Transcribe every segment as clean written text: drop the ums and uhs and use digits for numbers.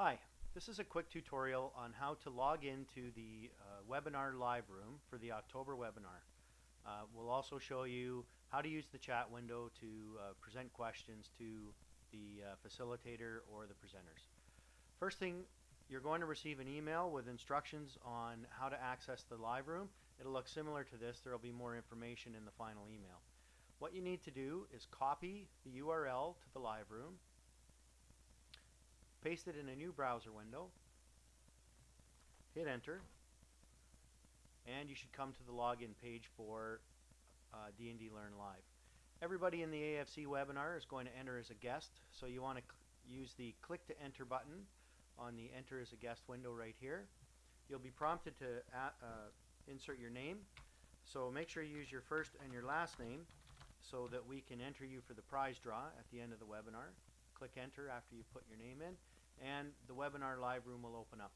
Hi, this is a quick tutorial on how to log into the webinar live room for the October webinar. We'll also show you how to use the chat window to present questions to the facilitator or the presenters. First thing, you're going to receive an email with instructions on how to access the live room. It'll look similar to this. There will be more information in the final email. What you need to do is copy the URL to the live room, paste it in a new browser window, hit enter, and you should come to the login page for D&D Learn Live. Everybody in the AFC webinar is going to enter as a guest, so you want to use the click to enter button on the enter as a guest window right here. You'll be prompted to insert your name, so make sure you use your first and your last name so that we can enter you for the prize draw at the end of the webinar. Click enter after you put your name in, and the webinar live room will open up.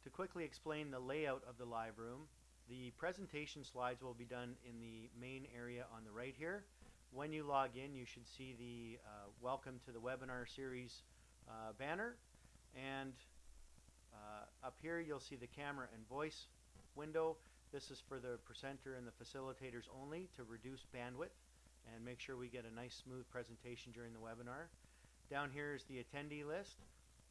To quickly explain the layout of the live room, the presentation slides will be done in the main area on the right here. When you log in, you should see the Welcome to the Webinar Series banner, and up here you'll see the camera and voice window. This is for the presenter and the facilitators only to reduce bandwidth and make sure we get a nice smooth presentation during the webinar. Down here is the attendee list.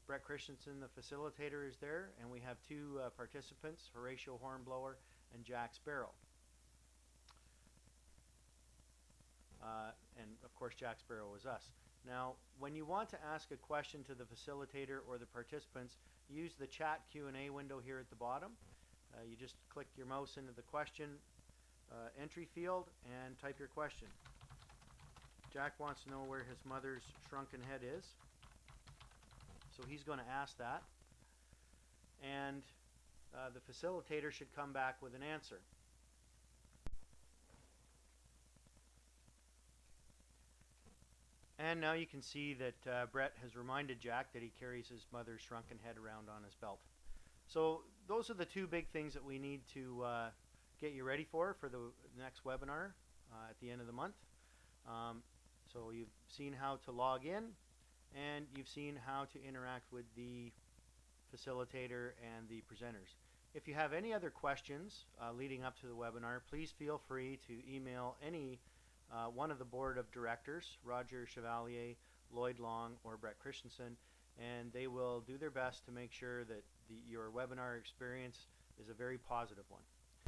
Brett Christensen, the facilitator, is there, and we have two participants, Horatio Hornblower and Jack Sparrow. And of course Jack Sparrow is us. Now when you want to ask a question to the facilitator or the participants, use the chat Q&A window here at the bottom. You just click your mouse into the question entry field and type your question. Jack wants to know where his mother's shrunken head is, so he's going to ask that, and the facilitator should come back with an answer. And now you can see that Brett has reminded Jack that he carries his mother's shrunken head around on his belt. So those are the two big things that we need to get you ready for the next webinar at the end of the month. So you've seen how to log in, and you've seen how to interact with the facilitator and the presenters. If you have any other questions leading up to the webinar, please feel free to email any one of the board of directors, Roger Chevalier, Lloyd Long, or Brett Christensen, and they will do their best to make sure that your webinar experience is a very positive one.